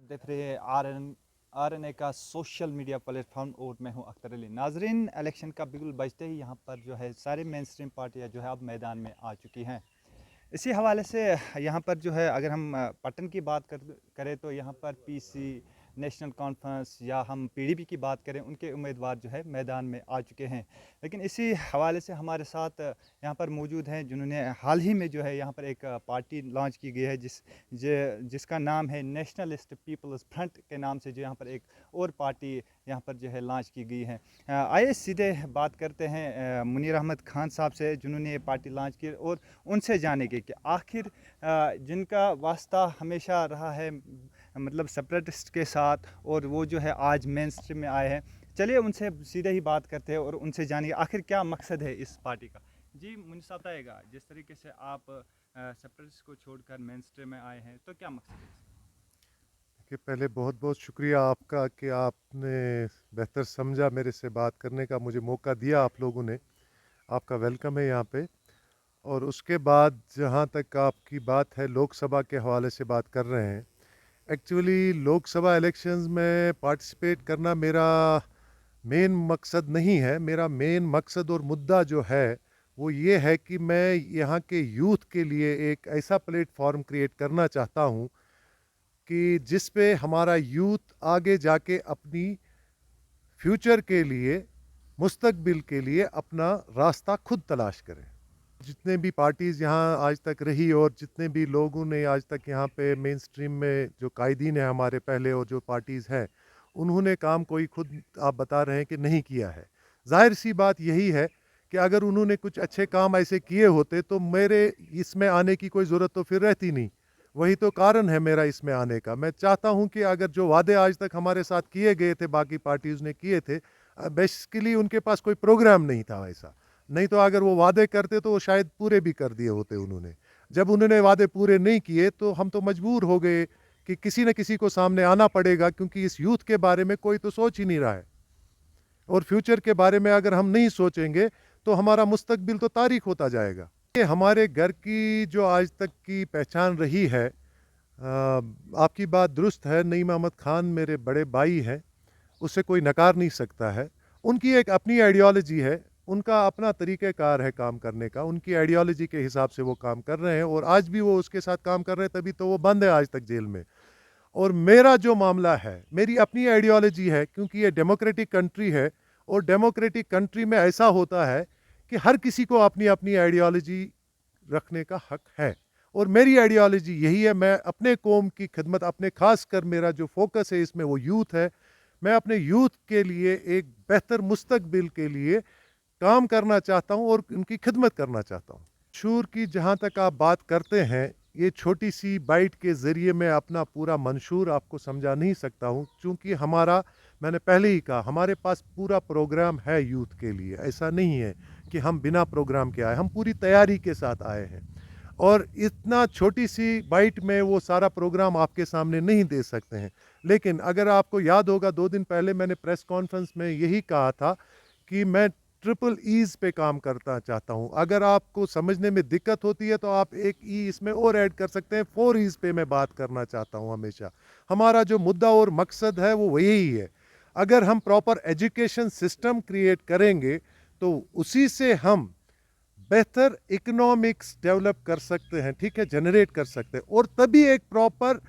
देख रहे हैं आर एन ए का सोशल मीडिया प्लेटफॉर्म और मैं हूं अख्तर अली। नाजरीन, इलेक्शन का बिगुल बजते ही यहां पर जो है सारे मेन स्ट्रीम पार्टियां जो है अब मैदान में आ चुकी हैं। इसी हवाले से यहाँ पर जो है अगर हम पटन की बात करें तो यहाँ पर पीसी नेशनल कॉन्फ्रेंस या हम पीडीपी की बात करें, उनके उम्मीदवार जो है मैदान में आ चुके हैं। लेकिन इसी हवाले से हमारे साथ यहाँ पर मौजूद हैं जिन्होंने हाल ही में जो है यहाँ पर एक पार्टी लॉन्च की गई है जिसका नाम है नेशनलिस्ट पीपल्स फ्रंट के नाम से, जो यहाँ पर एक और पार्टी यहाँ पर जो है लॉन्च की गई है। आइए सीधे बात करते हैं मुनीर अहमद खान साहब से, जिन्होंने ये पार्टी लॉन्च की, और उनसे जानेंगे कि आखिर जिनका वास्ता हमेशा रहा है मतलब सेपरेटिस्ट के साथ, और वो जो है आज मेन स्ट्रीम में आए हैं। चलिए उनसे सीधे ही बात करते हैं और उनसे जानिए आखिर क्या मकसद है इस पार्टी का। जी मुनीर साहब, बताइएगा जिस तरीके से आप सेपरेटिस्ट को छोड़कर मेन स्ट्रीम में आए हैं, तो क्या मकसद है इसका? कि पहले बहुत बहुत शुक्रिया आपका कि आपने बेहतर समझा मेरे से बात करने का, मुझे मौका दिया आप लोगों ने। आपका वेलकम है यहाँ पे। और उसके बाद जहाँ तक आपकी बात है, लोकसभा के हवाले से बात कर रहे हैं। एक्चुअली लोकसभा इलेक्शंस में पार्टिसिपेट करना मेरा मेन मकसद नहीं है। मेरा मेन मकसद और मुद्दा जो है वो ये है कि मैं यहाँ के यूथ के लिए एक ऐसा प्लेटफॉर्म क्रिएट करना चाहता हूँ कि जिस पे हमारा यूथ आगे जाके अपनी फ्यूचर के लिए, मुस्तकबिल के लिए अपना रास्ता खुद तलाश करें। जितने भी पार्टीज़ यहाँ आज तक रही और जितने भी लोगों ने आज तक यहाँ पे मेन स्ट्रीम में जो कायदीन है हमारे पहले और जो पार्टीज़ हैं, उन्होंने काम कोई खुद आप बता रहे हैं कि नहीं किया है। जाहिर सी बात यही है कि अगर उन्होंने कुछ अच्छे काम ऐसे किए होते तो मेरे इसमें आने की कोई ज़रूरत तो फिर रहती नहीं। वही तो कारण है मेरा इसमें आने का। मैं चाहता हूँ कि अगर जो वादे आज तक हमारे साथ किए गए थे, बाकी पार्टीज़ ने किए थे, बेसिकली उनके पास कोई प्रोग्राम नहीं था ऐसा। नहीं तो अगर वो वादे करते तो वो शायद पूरे भी कर दिए होते उन्होंने। जब उन्होंने वादे पूरे नहीं किए तो हम तो मजबूर हो गए कि किसी न किसी को सामने आना पड़ेगा, क्योंकि इस यूथ के बारे में कोई तो सोच ही नहीं रहा है। और फ्यूचर के बारे में अगर हम नहीं सोचेंगे तो हमारा मुस्तकबिल तो तारीख होता जाएगा। ये हमारे घर की जो आज तक की पहचान रही है, आपकी बात दुरुस्त है। नईम अहमद खान मेरे बड़े भाई हैं, उससे कोई नकार नहीं सकता है। उनकी एक अपनी आइडियोलॉजी है, उनका अपना तरीक़ेकार है काम करने का। उनकी आइडियोलॉजी के हिसाब से वो काम कर रहे हैं और आज भी वो उसके साथ काम कर रहे हैं, तभी तो वो बंद है आज तक जेल में। और मेरा जो मामला है, मेरी अपनी आइडियोलॉजी है, क्योंकि ये डेमोक्रेटिक कंट्री है और डेमोक्रेटिक कंट्री में ऐसा होता है कि हर किसी को अपनी अपनी आइडियोलॉजी रखने का हक है। और मेरी आइडियोलॉजी यही है, मैं अपने कौम की खिदमत, अपने खास कर मेरा जो फोकस है इसमें वो यूथ है। मैं अपने यूथ के लिए एक बेहतर मुस्तकबिल के लिए काम करना चाहता हूँ और उनकी खिदमत करना चाहता हूँ। मंशूर की जहाँ तक आप बात करते हैं, ये छोटी सी बाइट के ज़रिए मैं अपना पूरा मंशूर आपको समझा नहीं सकता हूँ, क्योंकि हमारा, मैंने पहले ही कहा, हमारे पास पूरा प्रोग्राम है यूथ के लिए। ऐसा नहीं है कि हम बिना प्रोग्राम के आए, हम पूरी तैयारी के साथ आए हैं। और इतना छोटी सी बाइट में वो सारा प्रोग्राम आपके सामने नहीं दे सकते हैं। लेकिन अगर आपको याद होगा, 2 दिन पहले मैंने प्रेस कॉन्फ्रेंस में यही कहा था कि मैं ट्रिपल ईज़ पे काम करना चाहता हूँ। अगर आपको समझने में दिक्कत होती है तो आप एक ई इसमें और ऐड कर सकते हैं। 4 ईज़ पे मैं बात करना चाहता हूँ हमेशा। हमारा जो मुद्दा और मकसद है वो यही है। अगर हम प्रॉपर एजुकेशन सिस्टम क्रिएट करेंगे तो उसी से हम बेहतर इकोनॉमिक्स डेवलप कर सकते हैं, ठीक है, जनरेट कर सकते हैं। और तभी एक प्रॉपर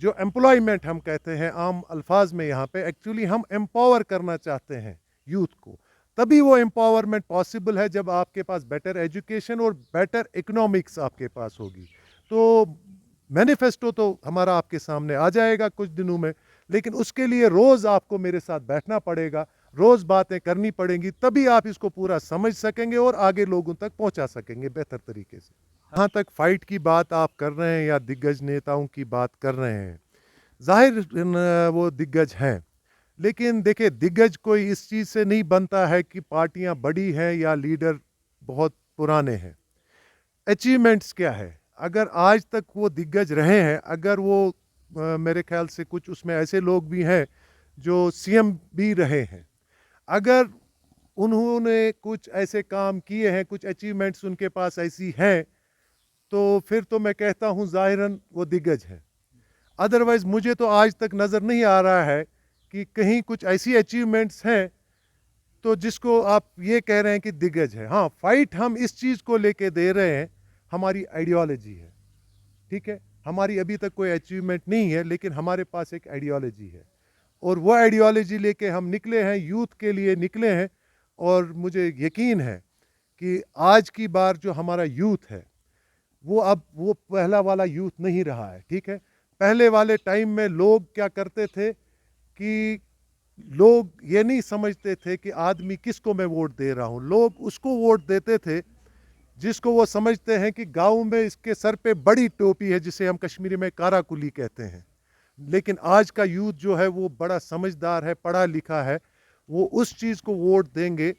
जो एम्प्लॉयमेंट हम कहते हैं आम अल्फाज में, यहाँ पे एक्चुअली हम एम्पावर करना चाहते हैं यूथ को। तभी वो एम्पावरमेंट पॉसिबल है जब आपके पास बेटर एजुकेशन और बेटर इकोनॉमिक्स आपके पास होगी। तो मैनिफेस्टो तो हमारा आपके सामने आ जाएगा कुछ दिनों में, लेकिन उसके लिए रोज़ आपको मेरे साथ बैठना पड़ेगा, रोज़ बातें करनी पड़ेंगी, तभी आप इसको पूरा समझ सकेंगे और आगे लोगों तक पहुंचा सकेंगे बेहतर तरीके से। हाँ। जहाँ तक फाइट की बात आप कर रहे हैं या दिग्गज नेताओं की बात कर रहे हैं, जाहिर वो दिग्गज हैं। लेकिन देखिए, दिग्गज कोई इस चीज़ से नहीं बनता है कि पार्टियां बड़ी हैं या लीडर बहुत पुराने हैं। अचीवमेंट्स क्या है? अगर आज तक वो दिग्गज रहे हैं, अगर वो मेरे ख्याल से कुछ उसमें ऐसे लोग भी हैं जो सीएम भी रहे हैं, अगर उन्होंने कुछ ऐसे काम किए हैं, कुछ अचीवमेंट्स उनके पास ऐसी हैं, तो फिर तो मैं कहता हूँ ज़ाहिरन वो दिग्गज हैं। अदरवाइज़ मुझे तो आज तक नज़र नहीं आ रहा है कि कहीं कुछ ऐसी अचीवमेंट्स हैं तो जिसको आप ये कह रहे हैं कि दिग्गज है। हाँ, फाइट हम इस चीज़ को लेके दे रहे हैं, हमारी आइडियोलॉजी है, ठीक है। हमारी अभी तक कोई अचीवमेंट नहीं है, लेकिन हमारे पास एक आइडियोलॉजी है और वो आइडियोलॉजी लेके हम निकले हैं, यूथ के लिए निकले हैं। और मुझे यकीन है कि आज की बार जो हमारा यूथ है वो अब वो पहला वाला यूथ नहीं रहा है, ठीक है। पहले वाले टाइम में लोग क्या करते थे कि लोग ये नहीं समझते थे कि आदमी किसको मैं वोट दे रहा हूँ, लोग उसको वोट देते थे जिसको वो समझते हैं कि गांव में इसके सर पे बड़ी टोपी है, जिसे हम कश्मीरी में काराकुली कहते हैं। लेकिन आज का यूथ जो है वो बड़ा समझदार है, पढ़ा लिखा है। वो उस चीज़ को वोट देंगे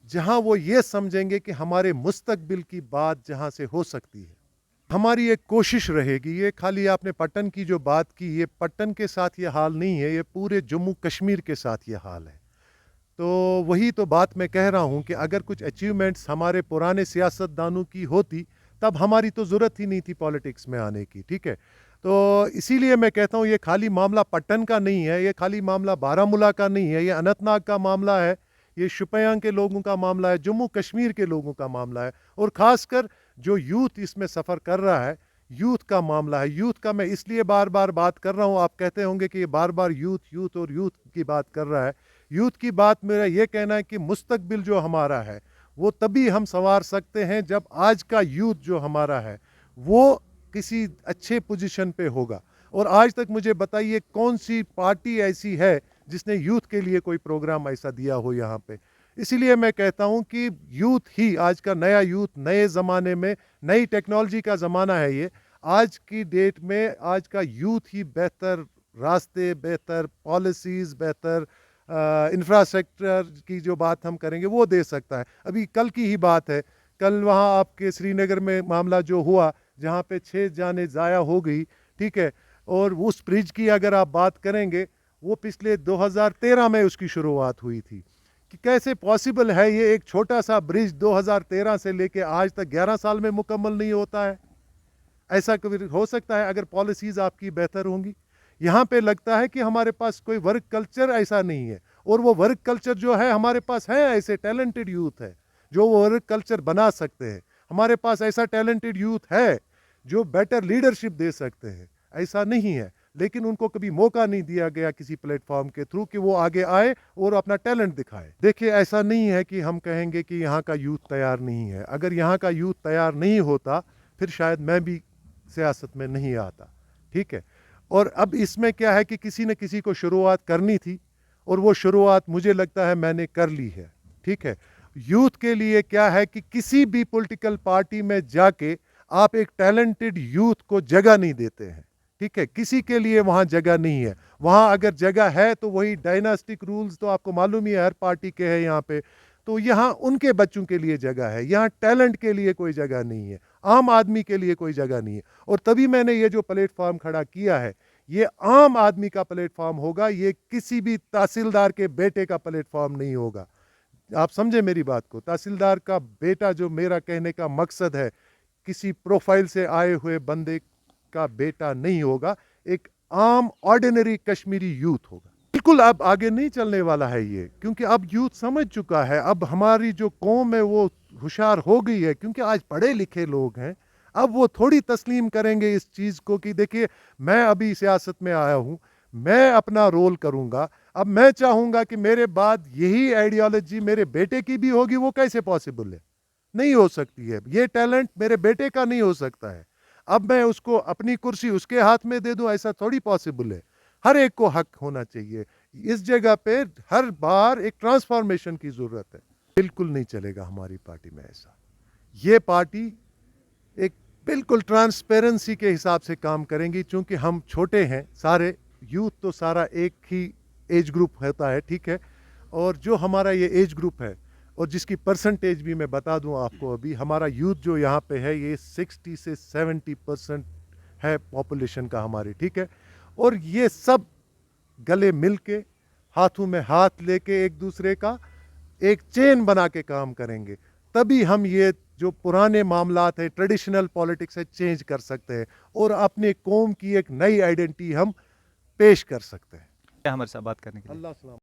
जहां वो ये समझेंगे कि हमारे मुस्तकबिल की बात जहां से हो सकती है। हमारी एक कोशिश रहेगी, ये खाली आपने पट्टन की जो बात की, ये पट्टन के साथ ये हाल नहीं है, ये पूरे जम्मू कश्मीर के साथ ये हाल है। तो वही तो बात मैं कह रहा हूँ कि अगर कुछ अचीवमेंट्स हमारे पुराने सियासतदानों की होती तब हमारी तो ज़रूरत ही नहीं थी पॉलिटिक्स में आने की, ठीक है। तो इसीलिए मैं कहता हूँ ये खाली मामला पट्टन का नहीं है, ये खाली मामला बारामूला का नहीं है, ये अनंतनाग का मामला है, ये शुपियां के लोगों का मामला है, जम्मू कश्मीर के लोगों का मामला है। और ख़ासकर जो यूथ इसमें सफ़र कर रहा है, यूथ का मामला है। यूथ का मैं इसलिए बार बार बात कर रहा हूँ, आप कहते होंगे कि ये बार बार यूथ यूथ और यूथ की बात कर रहा है। यूथ की बात मेरा ये कहना है कि मुस्तकबिल जो हमारा है वो तभी हम संवार सकते हैं जब आज का यूथ जो हमारा है वो किसी अच्छे पोजीशन पे होगा। और आज तक मुझे बताइए कौन सी पार्टी ऐसी है जिसने यूथ के लिए कोई प्रोग्राम ऐसा दिया हो यहाँ पे। इसीलिए मैं कहता हूँ कि यूथ ही आज का नया यूथ, नए ज़माने में नई टेक्नोलॉजी का ज़माना है ये। आज की डेट में आज का यूथ ही बेहतर रास्ते, बेहतर पॉलिसीज़, बेहतर इंफ्रास्ट्रक्चर की जो बात हम करेंगे वो दे सकता है। अभी कल की ही बात है, कल वहाँ आपके श्रीनगर में मामला जो हुआ जहाँ पे 6 जानें ज़ाया हो गई, ठीक है। और उस ब्रिज की अगर आप बात करेंगे वो पिछले 2013 में उसकी शुरुआत हुई थी। कि कैसे पॉसिबल है ये एक छोटा सा ब्रिज 2013 से लेके आज तक 11 साल में मुकम्मल नहीं होता है। ऐसा कभी हो सकता है अगर पॉलिसीज़ आपकी बेहतर होंगी। यहाँ पे लगता है कि हमारे पास कोई वर्क कल्चर ऐसा नहीं है, और वो वर्क कल्चर जो है हमारे पास है, ऐसे टैलेंटेड यूथ है जो वो वर्क कल्चर बना सकते हैं। हमारे पास ऐसा टैलेंटेड यूथ है जो बेटर लीडरशिप दे सकते हैं, ऐसा नहीं है। लेकिन उनको कभी मौका नहीं दिया गया किसी प्लेटफॉर्म के थ्रू कि वो आगे आए और अपना टैलेंट दिखाए। देखिए, ऐसा नहीं है कि हम कहेंगे कि यहाँ का यूथ तैयार नहीं है। अगर यहाँ का यूथ तैयार नहीं होता फिर शायद मैं भी सियासत में नहीं आता, ठीक है। और अब इसमें क्या है कि किसी न किसी को शुरुआत करनी थी और वो शुरुआत मुझे लगता है मैंने कर ली है, ठीक है। यूथ के लिए क्या है कि किसी भी पॉलिटिकल पार्टी में जाके आप एक टैलेंटेड यूथ को जगह नहीं देते हैं, ठीक है। किसी के लिए वहाँ जगह नहीं है। वहाँ अगर जगह है तो वही डायनास्टिक रूल्स तो आपको मालूम ही है हर पार्टी के हैं यहाँ पे। तो यहाँ उनके बच्चों के लिए जगह है, यहाँ टैलेंट के लिए कोई जगह नहीं है, आम आदमी के लिए कोई जगह नहीं है। और तभी मैंने ये जो प्लेटफॉर्म खड़ा किया है ये आम आदमी का प्लेटफॉर्म होगा, ये किसी भी तहसीलदार के बेटे का प्लेटफॉर्म नहीं होगा। आप समझे मेरी बात को। तहसीलदार का बेटा, जो मेरा कहने का मकसद है, किसी प्रोफाइल से आए हुए बंदे का बेटा नहीं होगा, एक आम ऑर्डिनरी कश्मीरी यूथ होगा। बिल्कुल अब आगे नहीं चलने वाला है ये, क्योंकि अब यूथ समझ चुका है। अब हमारी जो कौम है वो होशियार हो गई है, क्योंकि आज पढ़े लिखे लोग हैं। अब वो थोड़ी तस्लीम करेंगे इस चीज़ को कि देखिए मैं अभी सियासत में आया हूँ, मैं अपना रोल करूँगा, अब मैं चाहूँगा कि मेरे बाद यही आइडियोलॉजी मेरे बेटे की भी होगी। वो कैसे पॉसिबल है? नहीं हो सकती है। ये टैलेंट मेरे बेटे का नहीं हो सकता है। अब मैं उसको अपनी कुर्सी उसके हाथ में दे दूं, ऐसा थोड़ी पॉसिबल है। हर एक को हक होना चाहिए। इस जगह पे हर बार एक ट्रांसफॉर्मेशन की ज़रूरत है। बिल्कुल नहीं चलेगा हमारी पार्टी में ऐसा। ये पार्टी एक बिल्कुल ट्रांसपेरेंसी के हिसाब से काम करेंगी, क्योंकि हम छोटे हैं सारे, यूथ तो सारा एक ही एज ग्रुप होता है, ठीक है। और जो हमारा ये एज ग्रुप है और जिसकी परसेंटेज भी मैं बता दूं आपको, अभी हमारा यूथ जो यहाँ पे है ये 60 से 70% है पॉपुलेशन का हमारी, ठीक है। और ये सब गले मिल के, हाथों में हाथ लेके एक दूसरे का एक चेन बना के काम करेंगे, तभी हम ये जो पुराने मामलात हैं, ट्रेडिशनल पॉलिटिक्स है, चेंज कर सकते हैं और अपने कौम की एक नई आइडेंटिटी हम पेश कर सकते हैं। क्या हमारे साथ बात करने के लिए। अल्लाह सलाम।